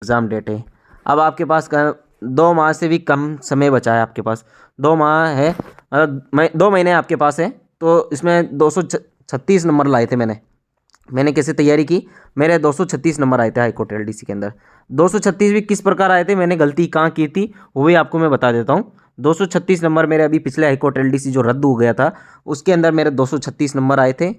Exam date है। अब आपके पास 2 माह से भी कम समय बचा है आपके पास। 2 माह है, 2 महीने आपके पास है। तो इसमें 236 नंबर लाए थे मैंने कैसे तैयारी की। मेरे 236 नंबर आए थे हाईकोर्ट एलडीसी के अंदर। 236 भी किस प्रकार आए थे, मैंने गलती कहाँ की थी वो भी आपको मैं बता देता हूँ। 236 नंबर मेरे अभी पिछले हाईकोर्ट एलडीसी जो रद्द हो गया था उसके अंदर मेरे 236 नंबर आए थे।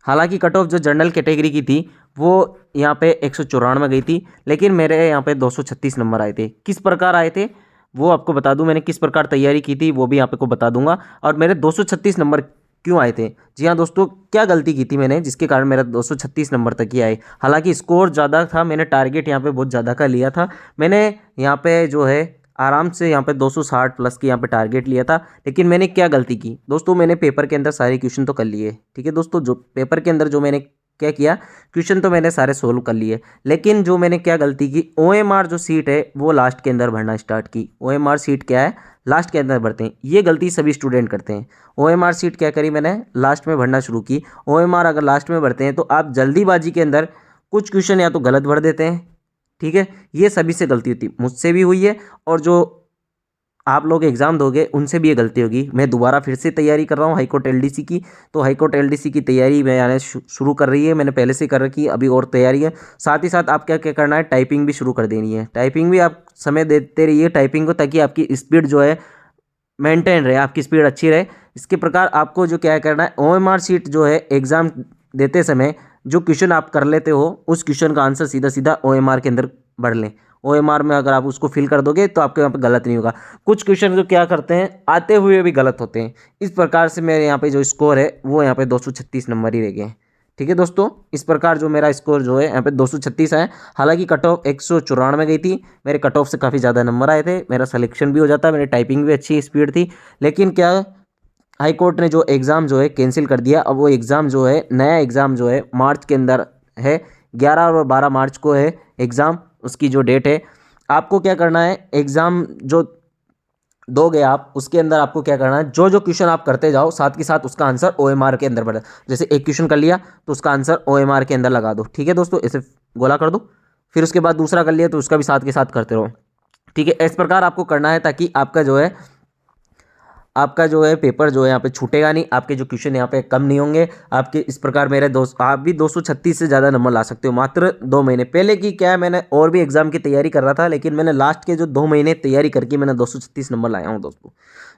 हालांकि कट ऑफ जो जनरल कैटेगरी की थी वो यहाँ पे 194 गई थी, लेकिन मेरे यहाँ पे 236 नंबर आए थे। किस प्रकार आए थे वो आपको बता दूं, मैंने किस प्रकार तैयारी की थी वो भी आप को बता दूंगा। और मेरे 236 नंबर क्यों आए थे। जी हाँ दोस्तों, क्या गलती की थी मैंने जिसके कारण मेरा 236 नंबर तक ही आए। हालांकि स्कोर ज़्यादा था, मैंने टारगेट यहाँ पे बहुत ज़्यादा का लिया था। मैंने यहाँ पे जो है आराम से यहाँ पे 260 प्लस की यहाँ पे टारगेट लिया था। लेकिन मैंने क्या गलती की दोस्तों, मैंने पेपर के अंदर सारे क्वेश्चन तो कर लिए, ठीक है दोस्तों। जो पेपर के अंदर जो मैंने क्या किया, क्वेश्चन तो मैंने सारे सोल्व कर लिए, लेकिन जो मैंने क्या गलती की, ओएमआर जो सीट है वो लास्ट के अंदर भरना स्टार्ट की। ओएमआर सीट क्या है, लास्ट के अंदर भरते हैं। ये गलती सभी स्टूडेंट करते हैं। ओएमआर सीट क्या करी मैंने, लास्ट में भरना शुरू की। ओएमआर अगर लास्ट में भरते हैं तो आप जल्दीबाजी के अंदर कुछ क्वेश्चन या तो गलत भर देते हैं, ठीक है। ये सभी से गलती होती, मुझसे भी हुई है और जो आप लोग एग्ज़ाम दोगे उनसे भी ये गलती होगी। मैं दोबारा फिर से तैयारी कर रहा हूँ हाईकोर्ट एलडीसी की। तो हाईकोर्ट एलडीसी की तैयारी मैंने शुरू कर रही है, मैंने पहले से कर रखी है, अभी और तैयारी है। साथ ही साथ आप क्या क्या करना है, टाइपिंग भी शुरू कर देनी है। टाइपिंग भी आप समय देते रहिए टाइपिंग को, ताकि आपकी स्पीड जो है मेंटेन रहे, आपकी स्पीड अच्छी रहे। इसके प्रकार आपको जो क्या करना है, ओएमआर शीट जो है एग्ज़ाम देते समय जो क्वेश्चन आप कर लेते हो उस क्वेश्चन का आंसर सीधा सीधा ओएमआर के अंदर भर लें। ओएमआर में अगर आप उसको फिल कर दोगे तो आपके यहाँ पे गलत नहीं होगा। कुछ क्वेश्चन जो क्या करते हैं आते हुए भी गलत होते हैं। इस प्रकार से मेरे यहाँ पे जो स्कोर है वो यहाँ पे 236 नंबर ही रह गए हैं, ठीक है दोस्तों। इस प्रकार जो मेरा स्कोर जो है यहाँ पे 236 है। हालांकि कट ऑफ 194 गई थी, मेरे कट ऑफ से काफ़ी ज़्यादा नंबर आए थे, मेरा सिलेक्शन भी हो जाता, मेरी टाइपिंग भी अच्छी स्पीड थी। लेकिन क्या, हाई कोर्ट ने जो एग्ज़ाम जो है कैंसिल कर दिया। अब वो एग्ज़ाम जो है, नया एग्ज़ाम जो है मार्च के अंदर है, 11 और 12 मार्च को है एग्ज़ाम, उसकी जो डेट है। आपको क्या करना है, एग्ज़ाम जो दोगे आप उसके अंदर आपको क्या करना है, जो जो क्वेश्चन आप करते जाओ साथ के साथ उसका आंसर ओएमआर के अंदर भर। जैसे एक क्वेश्चन कर लिया तो उसका आंसर ओएमआर के अंदर लगा दो, ठीक है दोस्तों, ऐसे गोला कर दो। फिर उसके बाद दूसरा कर लिया तो उसका भी साथ के साथ करते रहो, ठीक है। इस प्रकार आपको करना है ताकि आपका जो है पेपर जो है यहाँ पे छूटेगा नहीं, आपके जो क्वेश्चन यहाँ पे कम नहीं होंगे आपके। इस प्रकार मेरे दोस्त आप भी 236 से ज़्यादा नंबर ला सकते हो मात्र 2 महीने पहले की। क्या है, मैंने और भी एग्जाम की तैयारी कर रहा था, लेकिन मैंने लास्ट के जो 2 महीने तैयारी करके मैंने 236 नंबर लाया हूँ दोस्तों।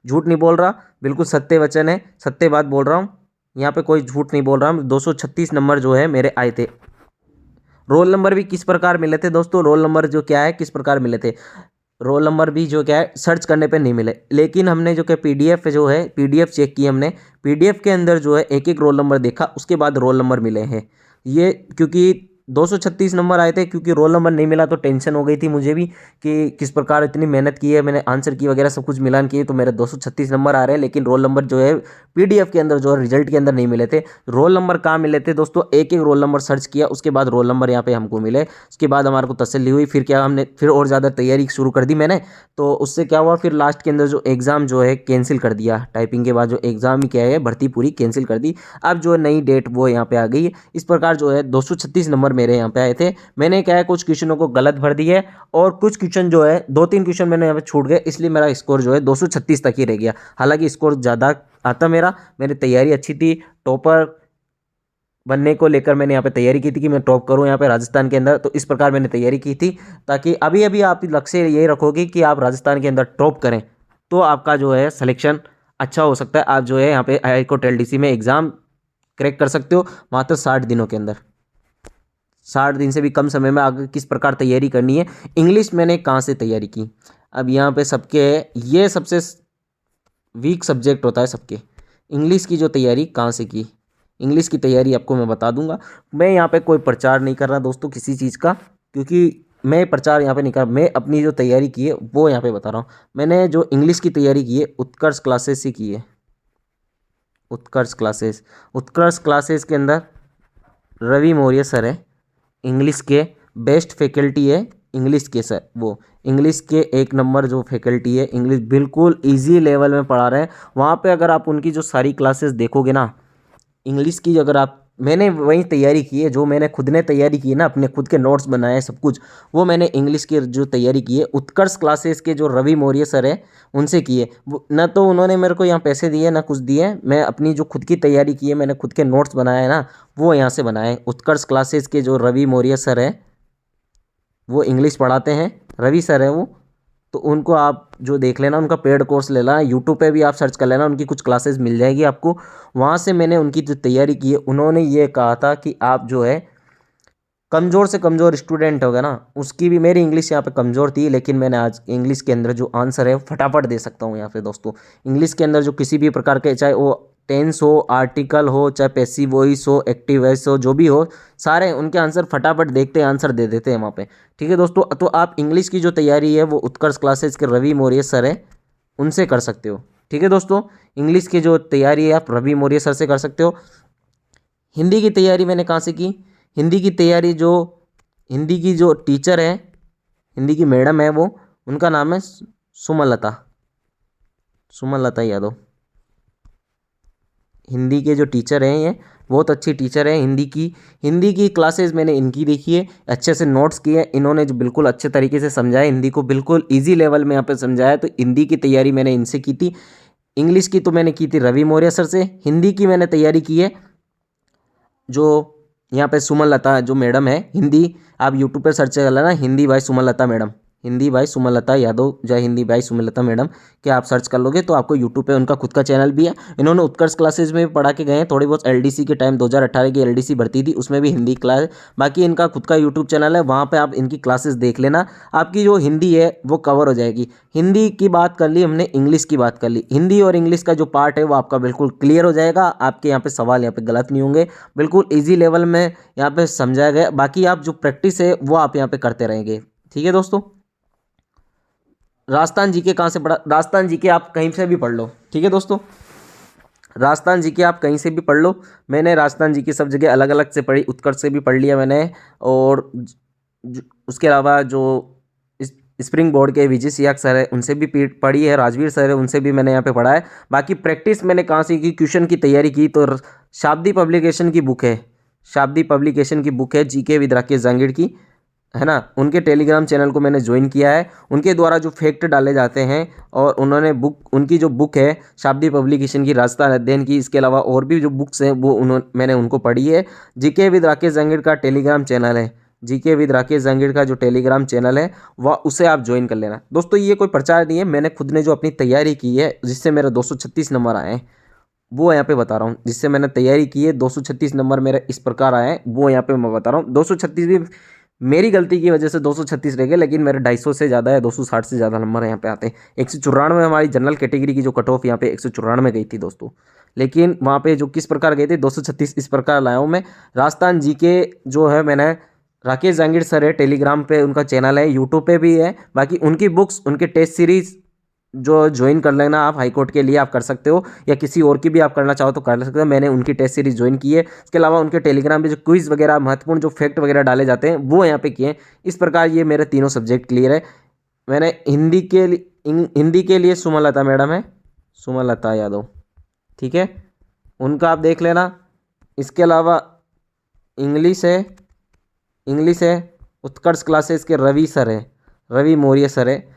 झूठ नहीं बोल रहा, बिल्कुल सत्य वचन है, सत्य बात बोल रहा हूँ, यहाँ पे कोई झूठ नहीं बोल रहा हूँ। 236 नंबर जो है मेरे आए थे। रोल नंबर भी किस प्रकार मिले थे दोस्तों, रोल नंबर जो क्या है किस प्रकार मिले थे, रोल नंबर भी जो क्या है सर्च करने पे नहीं मिले। लेकिन हमने जो क्या पीडीएफ जो है पीडीएफ चेक की हमने, पीडीएफ के अंदर जो है एक एक रोल नंबर देखा, उसके बाद रोल नंबर मिले हैं। ये क्योंकि 236 नंबर आए थे, क्योंकि रोल नंबर नहीं मिला तो टेंशन हो गई थी मुझे भी कि किस प्रकार इतनी मेहनत की है मैंने, आंसर की वगैरह सब कुछ मिलान किए तो मेरे 236 नंबर आ रहे हैं। लेकिन रोल नंबर जो है पीडीएफ के अंदर जो है रिजल्ट के अंदर नहीं मिले थे। रोल नंबर कहाँ मिले थे दोस्तों, एक एक रोल नंबर सर्च किया उसके बाद रोल नंबर यहाँ पे हमको मिले। उसके बाद हमारे को तसल्ली हुई, फिर क्या हमने फिर और ज़्यादा तैयारी शुरू कर दी मैंने। तो उससे क्या हुआ, फिर लास्ट के अंदर जो एग्ज़ाम जो है कैंसिल कर दिया। टाइपिंग के बाद जो एग्ज़ाम ही क्या है भर्ती पूरी कैंसिल कर दी। अब जो नई डेट वो यहाँ पे आ गई है। इस प्रकार जो है 236 नंबर मेरे यहाँ पे आए थे। मैंने क्या है कुछ क्वेश्चनों को गलत भर दिए और कुछ क्वेश्चन जो है 2-3 क्वेश्चन मैंने यहाँ पे छूट गए, इसलिए मेरा स्कोर जो है 236 तक ही रह गया। हालांकि स्कोर ज़्यादा आता मेरी तैयारी अच्छी थी, टॉपर बनने को लेकर मैंने यहाँ पे तैयारी की थी कि मैं टॉप करूँ यहाँ पे राजस्थान के अंदर। तो इस प्रकार मैंने तैयारी की थी, ताकि अभी अभी आप लक्ष्य ये रखोगे कि आप राजस्थान के अंदर टॉप करें तो आपका जो है सिलेक्शन अच्छा हो सकता है। आप जो है यहाँ पे हाईकोर्ट एलडीसी में एग्ज़ाम क्रैक कर सकते हो मात्र 60 दिनों के अंदर। 60 दिन से भी कम समय में आगे किस प्रकार तैयारी करनी है। इंग्लिश मैंने कहाँ से तैयारी की, अब यहाँ पे सबके ये सबसे वीक सब्जेक्ट होता है सबके। इंग्लिश की जो तैयारी कहाँ से की, इंग्लिश की तैयारी आपको मैं बता दूंगा। मैं यहाँ पे कोई प्रचार नहीं कर रहा दोस्तों किसी चीज़ का, क्योंकि मैं प्रचार यहाँ पे नहीं कर रहा, मैं अपनी जो तैयारी की है वो यहाँ पे बता रहा हूँ। मैंने जो इंग्लिश की तैयारी की है उत्कर्ष क्लासेस से की है। उत्कर्ष क्लासेस के अंदर रवि मौर्य सर है, इंग्लिश के बेस्ट फैकल्टी है इंग्लिश के सर, वो इंग्लिश के 1 नंबर जो फैकल्टी है, इंग्लिश बिल्कुल इजी लेवल में पढ़ा रहे हैं। वहाँ पे अगर आप उनकी जो सारी क्लासेस देखोगे ना, इंग्लिश की अगर आप मैंने वही तैयारी की है, जो मैंने खुद ने तैयारी की है ना, अपने खुद के नोट्स बनाए सब कुछ, वो मैंने इंग्लिश की जो तैयारी की है उत्कर्ष क्लासेस के जो रवि मौर्य सर है उनसे की है। वो ना तो उन्होंने मेरे को यहाँ पैसे दिए ना कुछ दिए, मैं अपनी जो खुद की तैयारी की है, मैंने खुद के नोट्स बनाए हैं ना, वो यहाँ से बनाए। उत्कर्ष क्लासेस के जो रवि मौर्य सर है वो इंग्लिश पढ़ाते हैं, रवि सर है वो, तो उनको आप जो देख लेना, उनका पेड कोर्स ले लेना, यूट्यूब पे भी आप सर्च कर लेना, उनकी कुछ क्लासेस मिल जाएगी आपको। वहाँ से मैंने उनकी जो तैयारी की है, उन्होंने ये कहा था कि आप जो है कमज़ोर से कमज़ोर स्टूडेंट होगा ना, उसकी भी, मेरी इंग्लिश यहाँ पे कमज़ोर थी, लेकिन मैंने आज इंग्लिश के अंदर जो आंसर है वो फटाफट दे सकता हूँ यहाँ पे दोस्तों। इंग्लिश के अंदर जो किसी भी प्रकार के, चाहे वो टेंस हो, आर्टिकल हो, चाहे पैसिव वॉइस हो, एक्टिव वॉइस हो, जो भी हो, सारे उनके आंसर फटाफट देखते हैं, आंसर दे देते हैं वहाँ पे। ठीक है दोस्तों, तो आप इंग्लिश की जो तैयारी है वो उत्कर्ष क्लासेज के रवि मौर्य सर है, उनसे कर सकते हो। ठीक है दोस्तों, इंग्लिश की जो तैयारी है आप रवि मौर्य सर से कर सकते हो। हिंदी की तैयारी मैंने कहाँ से की? हिंदी की तैयारी जो हिंदी की जो टीचर है, हिंदी की मैडम है, वो उनका नाम है सुमलता, सुमलता यादव। हिंदी के जो टीचर हैं ये बहुत अच्छी टीचर है हिंदी की क्लासेस मैंने इनकी देखी है, अच्छे से नोट्स किए हैं इन्होंने, जो बिल्कुल अच्छे तरीके से समझाया, हिंदी को बिल्कुल इजी लेवल में यहाँ पे समझाया, तो हिंदी की तैयारी मैंने इनसे की थी। इंग्लिश की तो मैंने की थी रवि मौर्य सर से। हिंदी की मैंने तैयारी की है जो यहाँ पे सुमलता जो मैडम है, हिंदी आप यूट्यूब पे सर्च कर लेना, Hindi by Sumalata madam, Hindi by Sumalata Yadav, जय हिंदी बाय सुमलता मैडम के आप सर्च कर लोगे तो आपको यूट्यूब पे उनका खुद का चैनल भी है। इन्होंने उत्कर्ष क्लासेज में भी पढ़ा के गए हैं, थोड़ी बहुत एलडीसी के टाइम 2018 की एलडीसी भर्ती थी उसमें भी हिंदी क्लास, बाकी इनका खुद का यूट्यूब चैनल है, वहाँ पर आप इनकी क्लासेस देख लेना, आपकी जो हिंदी है वो कवर हो जाएगी। हिंदी की बात कर ली हमने, इंग्लिश की बात कर ली, हिंदी और इंग्लिश का जो पार्ट है वो आपका बिल्कुल क्लियर हो जाएगा, आपके यहाँ पे सवाल यहाँ पे गलत नहीं होंगे, बिल्कुल ईजी लेवल में यहाँ पे समझाया गया। बाकी आप जो प्रैक्टिस है वो आप यहाँ पे करते रहेंगे। ठीक है दोस्तों, राजस्थान जीके कहाँ से पढ़ा? राजस्थान जीके आप कहीं से भी पढ़ लो। ठीक है दोस्तों, राजस्थान जीके आप कहीं से भी पढ़ लो, मैंने राजस्थान जीके सब जगह अलग अलग से पढ़ी, उत्कर्ष से भी पढ़ लिया मैंने, और उसके अलावा जो स्प्रिंग बोर्ड के विजय सियाक सर है उनसे भी पढ़ी है, राजवीर सर है उनसे भी मैंने यहाँ पे पढ़ा है। बाकी प्रैक्टिस मैंने कहाँ से की? क्वेश्चन की तैयारी की तो शाब्दी पब्लिकेशन की बुक है, शाब्दी पब्लिकेशन की बुक है जीके विद राकेश जांगीड़ की, है ना, उनके टेलीग्राम चैनल को मैंने ज्वाइन किया है, उनके द्वारा जो फैक्ट डाले जाते हैं, और उन्होंने उनकी जो बुक है शाब्दी पब्लिकेशन की, राजस्थान अध्ययन की, इसके अलावा और भी जो बुक्स हैं वो मैंने उनको पढ़ी है। जीके विद राकेश जांगीड़ का टेलीग्राम चैनल है, जीके विद राकेश जांगीड़ का जो टेलीग्राम चैनल है वह उसे आप ज्वाइन कर लेना दोस्तों। ये कोई प्रचार नहीं है, मैंने खुद ने जो अपनी तैयारी की है जिससे मेरे 236 नंबर आए हैं वो यहाँ पे बता रहा हूँ, जिससे मैंने तैयारी की है 236 नंबर मेरे इस प्रकार आए हैं, वो यहाँ पे मैं बता रहा हूँ। 236 भी मेरी गलती की वजह से 236 रह गए, लेकिन मेरे 250 से ज़्यादा है, 260 से ज़्यादा नंबर यहाँ पे आते हैं। 194 हमारी जनरल कैटेगरी की जो कट ऑफ यहाँ पे 194 गई थी दोस्तों, लेकिन वहाँ पे जो किस प्रकार गए थे 236 इस प्रकार लाया हूँ मैं। राजस्थान जीके जो है मैंने, राकेश जांगीड़ सर है, टेलीग्राम पे उनका चैनल है, यूट्यूब पे भी है, बाकी उनकी बुक्स, उनके टेस्ट सीरीज़ जो ज्वाइन कर लेना आप, हाईकोर्ट के लिए आप कर सकते हो, या किसी और की भी आप करना चाहो तो कर सकते हो, मैंने उनकी टेस्ट सीरीज ज्वाइन की है। इसके अलावा उनके टेलीग्राम पे जो क्विज वगैरह, महत्वपूर्ण जो फैक्ट वगैरह डाले जाते हैं वो यहाँ पे किए हैं। इस प्रकार ये मेरे तीनों सब्जेक्ट क्लियर है। मैंने हिंदी के लिए सुमलता मैडम है, सुमलता यादव, ठीक है, उनका आप देख लेना। इसके अलावा इंग्लिश है उत्कर्ष क्लासेस के रवि सर है, रवि मौर्य सर है,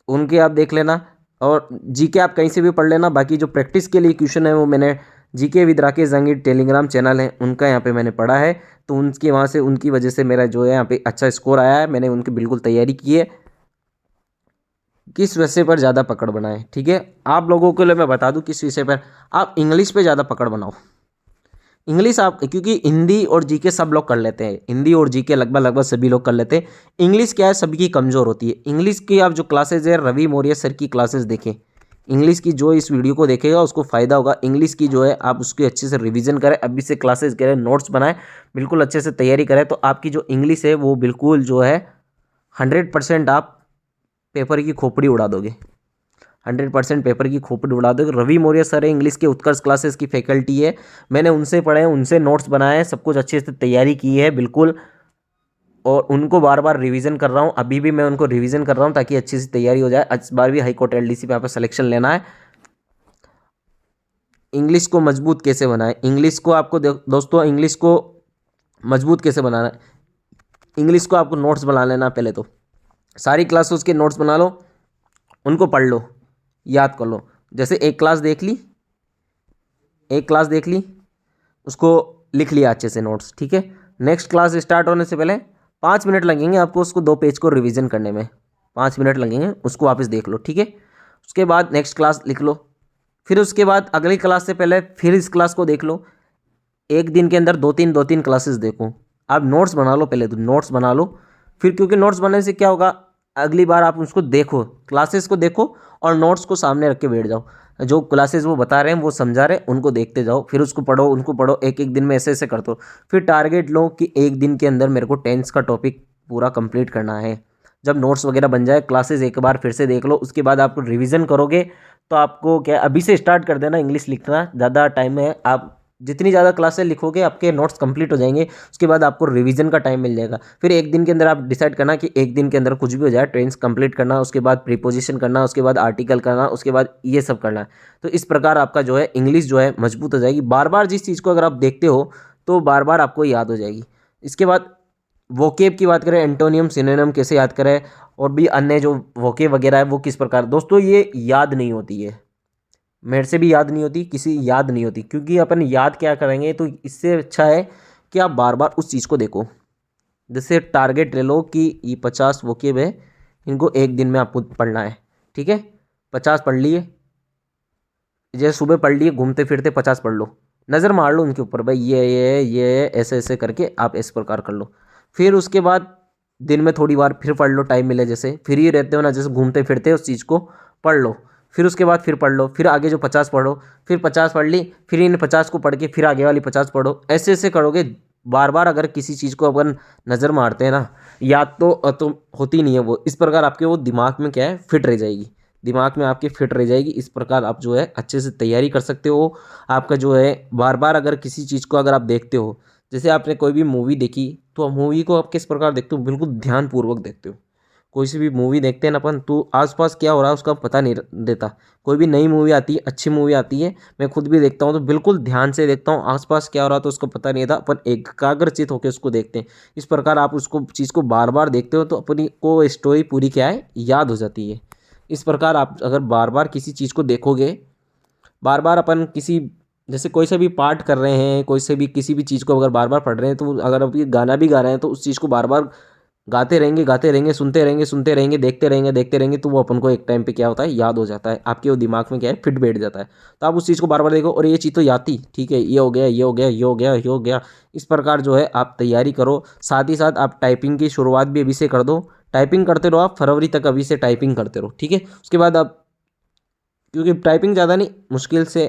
उनके आप देख लेना। और जीके आप कहीं से भी पढ़ लेना। बाकी जो प्रैक्टिस के लिए क्वेश्चन है वो मैंने GK with Rakesh Jangid Telegram channel है उनका यहाँ पे मैंने पढ़ा है, तो उनकी वहाँ से, उनकी वजह से मेरा जो है यहाँ पे अच्छा स्कोर आया है। मैंने उनकी बिल्कुल तैयारी की है, किस विषय पर ज़्यादा पकड़ बनाए। ठीक है, आप लोगों के लिए मैं बता दूँ किस विषय पर आप इंग्लिश पर ज़्यादा पकड़ बनाओ। इंग्लिश आप, क्योंकि हिंदी और जीके सब लोग कर लेते हैं, हिंदी और जीके लगभग सभी लोग कर लेते हैं। इंग्लिश क्या है, सबकी कमज़ोर होती है। इंग्लिश की आप जो क्लासेज है, रवि मौर्य सर की क्लासेस देखें, इंग्लिश की जो इस वीडियो को देखेगा उसको फ़ायदा होगा। इंग्लिश की जो है आप उसकी अच्छे से रिवीजन करें, अभी से क्लासेज करें, नोट्स बनाएं, बिल्कुल अच्छे से तैयारी करें, तो आपकी जो इंग्लिश है वो बिल्कुल जो है 100% आप पेपर की खोपड़ी उड़ा दोगे, 100% पेपर की खोपड़ी उड़ा दो। रवि मौर्य सर है, इंग्लिश के उत्कर्ष क्लासेस की फैकल्टी है, मैंने उनसे पढ़े हैं, उनसे नोट्स बनाए हैं, सब कुछ अच्छे से तैयारी की है बिल्कुल, और उनको बार बार रिवीजन कर रहा हूँ, अभी भी मैं उनको रिवीजन कर रहा हूँ ताकि अच्छी सी तैयारी हो जाए। इस बार भी हाई कोर्ट एलडीसी पे यहाँ पर सिलेक्शन लेना है। इंग्लिश को मजबूत कैसे बनाएं, इंग्लिश को आपको दोस्तों इंग्लिश को मजबूत कैसे बनाना है, इंग्लिश को आपको नोट्स बना लेना। पहले तो सारी क्लासेस के नोट्स बना लो, उनको पढ़ लो, याद कर लो। जैसे एक क्लास देख ली, उसको लिख लिया अच्छे से नोट्स, ठीक है। नेक्स्ट क्लास स्टार्ट होने से पहले 5 मिनट लगेंगे आपको उसको 2 पेज को रिवीजन करने में, 5 मिनट लगेंगे, उसको वापस देख लो, ठीक है। उसके बाद नेक्स्ट क्लास लिख लो, फिर उसके बाद अगली क्लास से पहले फिर इस क्लास को देख लो। एक दिन के अंदर 2-3 क्लासेस देखो। आप नोट्स बना लो, पहले तो नोट्स बना लो, फिर क्योंकि नोट्स बनाने से क्या होगा, अगली बार आप उसको देखो, क्लासेस को देखो और नोट्स को सामने रख के बैठ जाओ। जो क्लासेस वो बता रहे हैं, वो समझा रहे हैं, उनको देखते जाओ, फिर उसको पढ़ो, उनको पढ़ो, एक एक दिन में ऐसे ऐसे करते हो। फिर टारगेट लो कि एक दिन के अंदर मेरे को टेंस का टॉपिक पूरा कंप्लीट करना है। जब नोट्स वगैरह बन जाए, क्लासेस एक बार फिर से देख लो, उसके बाद आप रिवीजन करोगे तो आपको क्या, अभी से स्टार्ट कर देना इंग्लिश लिखना, ज़्यादा टाइम है। आप जितनी ज़्यादा क्लासेस लिखोगे आपके नोट्स कंप्लीट हो जाएंगे, उसके बाद आपको रिवीजन का टाइम मिल जाएगा। फिर एक दिन के अंदर आप डिसाइड करना कि एक दिन के अंदर कुछ भी हो जाए, टेंस कंप्लीट करना, उसके बाद प्रीपोजिशन करना, उसके बाद आर्टिकल करना, उसके बाद ये सब करना है। तो इस प्रकार आपका जो है इंग्लिश जो है मजबूत हो जाएगी। बार बार जिस चीज़ को अगर आप देखते हो तो बार बार आपको याद हो जाएगी। इसके बाद वोकेब की बात करें, एंटोनियम सिनोनिम कैसे याद करें, और भी अन्य जो वोकेब वगैरह है वो किस प्रकार, दोस्तों ये याद नहीं होती है, मेरे से भी याद नहीं होती, किसी याद नहीं होती, क्योंकि अपन याद क्या करेंगे। तो इससे अच्छा है कि आप बार बार उस चीज़ को देखो। जैसे टारगेट ले लो कि ये 50 वोकेब है, इनको एक दिन में आपको पढ़ना है, ठीक है। 50 पढ़ लिए, जैसे सुबह पढ़ लिए, घूमते फिरते 50 पढ़ लो, नज़र मार लो उनके ऊपर, भाई ये ऐसे ऐसे करके आप इस प्रकार कर लो। फिर उसके बाद दिन में थोड़ी बार फिर पढ़ लो, टाइम मिले, जैसे फ्री रहते हो ना, जैसे घूमते फिरते उस चीज़ को पढ़ लो। फिर उसके बाद फिर पढ़ लो, फिर आगे जो 50 पढ़ो, फिर 50 पढ़ ली, फिर इन 50 को पढ़ के फिर आगे वाली 50 पढ़ो। ऐसे ऐसे करोगे बार बार। अगर किसी चीज़ को अपन नज़र मारते हैं ना, याद तो होती नहीं है वो, इस प्रकार आपके वो दिमाग में क्या है, फिट रह जाएगी, दिमाग में आपके फिट रह जाएगी। इस प्रकार आप जो है अच्छे से तैयारी कर सकते हो। आपका जो है बार बार अगर किसी चीज़ को अगर आप देखते हो, जैसे आपने कोई भी मूवी देखी, तो मूवी को आप किस प्रकार देखते हो, बिल्कुल ध्यानपूर्वक देखते हो। कोई सी भी मूवी देखते हैं ना अपन, तो आसपास क्या हो रहा है उसका पता नहीं देता। कोई भी नई मूवी आती है, अच्छी मूवी आती है, मैं खुद भी देखता हूँ, तो बिल्कुल ध्यान से देखता हूँ, आसपास क्या हो रहा है तो उसको पता नहीं था, अपन एकाग्रचित होकर उसको देखते हैं। इस प्रकार आप उसको चीज़ को बार बार देखते हो तो अपनी को स्टोरी पूरी क्या है, याद हो जाती है। इस प्रकार आप अगर बार बार किसी चीज़ को देखोगे, बार बार अपन किसी, जैसे कोई सा भी पाठ कर रहे हैं, कोई से भी किसी भी चीज़ को अगर बार बार पढ़ रहे हैं, तो अगर आप ये गाना भी गा रहे हैं तो उस चीज़ को बार बार गाते रहेंगे, सुनते रहेंगे, देखते रहेंगे, तो वो अपन को एक टाइम पे क्या होता है, याद हो जाता है, आपके वो दिमाग में क्या है, फिट बैठ जाता है। तो आप उस चीज़ को बार बार देखो, और ये चीज़ तो याद थी, ठीक है, ये हो गया, ये हो गया, ये हो गया, ये हो गया। इस प्रकार जो है आप तैयारी करो। साथ ही साथ आप टाइपिंग की शुरुआत भी अभी से कर दो, टाइपिंग करते रहो आप, फरवरी तक अभी से टाइपिंग करते रहो, ठीक है। उसके बाद आप, क्योंकि टाइपिंग ज़्यादा नहीं, मुश्किल से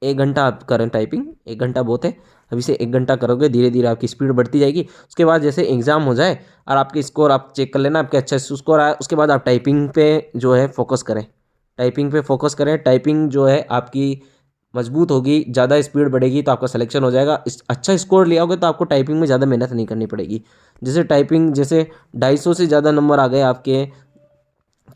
1 घंटा आप करें टाइपिंग, 1 घंटा बहुत है। अभी से 1 घंटा करोगे, धीरे धीरे आपकी स्पीड बढ़ती जाएगी। उसके बाद जैसे एग्ज़ाम हो जाए और आपके स्कोर आप चेक कर लेना, आपके अच्छा स्कोर आया, उसके बाद आप टाइपिंग पे जो है फोकस करें, टाइपिंग पे फोकस करें। टाइपिंग जो है आपकी मजबूत होगी, ज़्यादा स्पीड बढ़ेगी, तो आपका सिलेक्शन हो जाएगा। अच्छा स्कोर लिया होगा तो आपको टाइपिंग में ज़्यादा मेहनत नहीं करनी पड़ेगी। जैसे टाइपिंग, जैसे 250 से ज़्यादा नंबर आ गए आपके,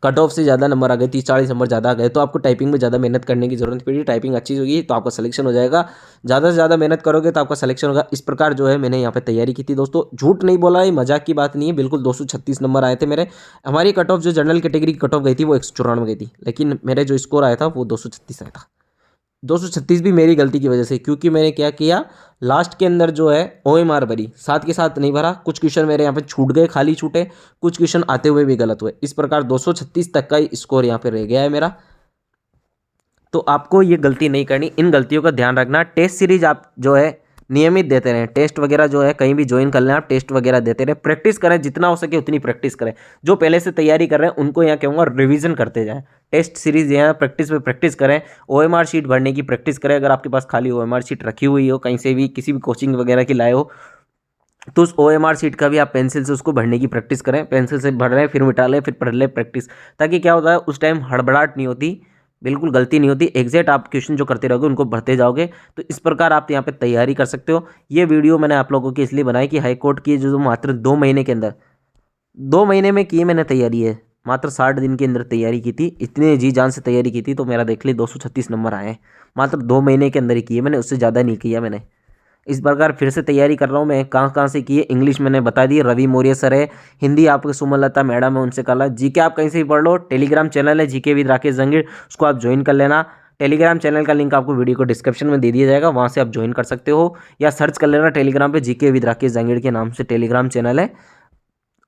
कट ऑफ से ज़्यादा नंबर आ गए, 30-40 नंबर ज़्यादा आ गए, तो आपको टाइपिंग में ज़्यादा मेहनत करने की ज़रूरत पड़ेगी। टाइपिंग अच्छी होगी तो आपका सिलेक्शन हो जाएगा। ज़्यादा से ज़्यादा मेहनत करोगे तो आपका सिलेक्शन होगा। इस प्रकार जो है मैंने यहाँ पे तैयारी की थी दोस्तों, झूठ नहीं बोला, ये मजाक की बात नहीं है, बिल्कुल 236 नंबर आए थे मेरे। हमारी कट ऑफ जो जनरल कैटेगरी की कट ऑफ गई थी वो 194 गई थी, लेकिन मेरे जो स्कोर आया था वो 236 आया था। 236 भी मेरी गलती की वजह से, क्योंकि मैंने क्या किया, लास्ट के अंदर जो है OMR भरी, साथ के साथ नहीं भरा। कुछ क्वेश्चन मेरे यहाँ पे छूट गए, खाली छूटे, कुछ क्वेश्चन आते हुए भी गलत हुए। इस प्रकार 236 तक का स्कोर यहाँ पे रह गया है मेरा। तो आपको ये गलती नहीं करनी, इन गलतियों का ध्यान रखना। टेस्ट सीरीज आप जो है नियमित देते रहें, टेस्ट वगैरह जो है कहीं भी ज्वाइन कर लें आप, टेस्ट वगैरह देते रहें, प्रैक्टिस करें, जितना हो सके उतनी प्रैक्टिस करें। जो पहले से तैयारी कर रहे हैं उनको यहाँ कहूँगा रिवीजन करते जाएं, टेस्ट सीरीज यहाँ प्रैक्टिस पे प्रैक्टिस करें। OMR शीट भरने की प्रैक्टिस करें, अगर आपके पास खाली OMR शीट रखी हुई हो, कहीं से भी किसी भी कोचिंग वगैरह की लाए हो, तो उस OMR शीट का भी आप पेंसिल से उसको भरने की प्रैक्टिस करें। पेंसिल से भर रहे हैं, फिर मिटा लें, फिर पढ़ लें, प्रैक्टिस, ताकि क्या होता है उस टाइम हड़बड़ाहट नहीं होती, बिल्कुल गलती नहीं होती, एग्जैक्ट आप क्वेश्चन जो करते रहोगे उनको भरते जाओगे। तो इस प्रकार आप यहाँ पे तैयारी कर सकते हो। ये वीडियो मैंने आप लोगों की इसलिए बनाई कि हाई कोर्ट की जो मात्र 2 महीने के अंदर, 2 महीने में की मैंने तैयारी है, मात्र 60 दिन के अंदर तैयारी की थी, इतने जी जान से तैयारी की थी, तो मेरा देख ली 236 नंबर आए हैं। मात्र 2 महीने के अंदर ही किए मैंने, उससे ज़्यादा नहीं किया मैंने। इस प्रकार फिर से तैयारी कर रहा हूँ मैं। कहाँ कहाँ से की है, इंग्लिश मैंने बता दी, रवि मौर्य सर है। हिंदी आपके सुमलता मैडम है, उनसे कर ला। जीके आप कहीं से भी पढ़ लो, टेलीग्राम चैनल है जीके विद राकेश जंगीर, उसको आप ज्वाइन कर लेना। टेलीग्राम चैनल का लिंक आपको वीडियो को डिस्क्रिप्शन में दे दिया जाएगा, वहाँ से आप ज्वाइन कर सकते हो, या सर्च कर लेना टेलीग्राम पे जीके विद राकेश जंगीर के नाम से टेलीग्राम चैनल है।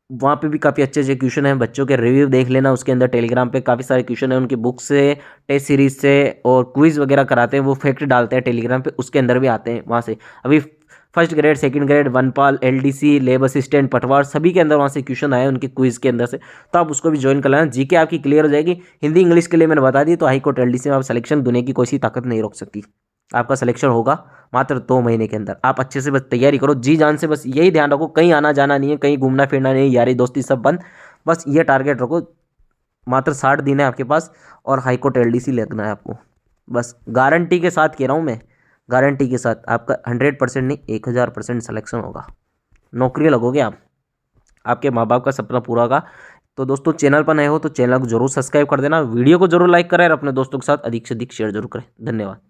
वहाँ पे भी काफ़ी अच्छे अच्छे क्वेश्चन हैं, बच्चों के रिव्यू देख लेना। उसके अंदर टेलीग्राम पे काफ़ी सारे क्वेश्चन हैं उनकी बुक से, टेस्ट सीरीज से, और क्विज़ वगैरह कराते हैं, वो फैक्ट डालते हैं टेलीग्राम पे, उसके अंदर भी आते हैं वहाँ से। अभी फर्स्ट ग्रेड, सेकंड ग्रेड, वनपाल, एलडीसी, लेब असिस्टेंट, पटवार, सभी के अंदर वहाँ से क्वेश्चन आए उनके क्विज़ के अंदर से, तो आप उसको भी ज्वाइन कर लेना। जीके आपकी क्लियर हो जाएगी। हिंदी इंग्लिश के लिए मैंने बता दी, तो हाईकोर्ट एलडीसी में आप सिलेक्शन, दुनिया की कोई सी ताकत नहीं रोक सकती। आपका सिलेक्शन होगा मात्र 2 महीने के अंदर। आप अच्छे से बस तैयारी करो, जी जान से, बस यही ध्यान रखो, कहीं आना जाना नहीं है, कहीं घूमना फिरना नहीं है, यारी दोस्ती सब बंद। बस ये टारगेट रखो, मात्र 60 दिन है आपके पास, और हाईकोर्ट एलडीसी लगना है आपको। बस गारंटी के साथ कह रहा हूँ मैं, गारंटी के साथ आपका 100% नहीं 1000% सिलेक्शन होगा, नौकरी लगोगे आप, आपके माँ बाप का सपना पूरा होगा। तो दोस्तों, चैनल पर नए हो तो चैनल को जरूर सब्सक्राइब कर देना, वीडियो को जरूर लाइक करें, और अपने दोस्तों के साथ अधिक से अधिक शेयर जरूर करें। धन्यवाद।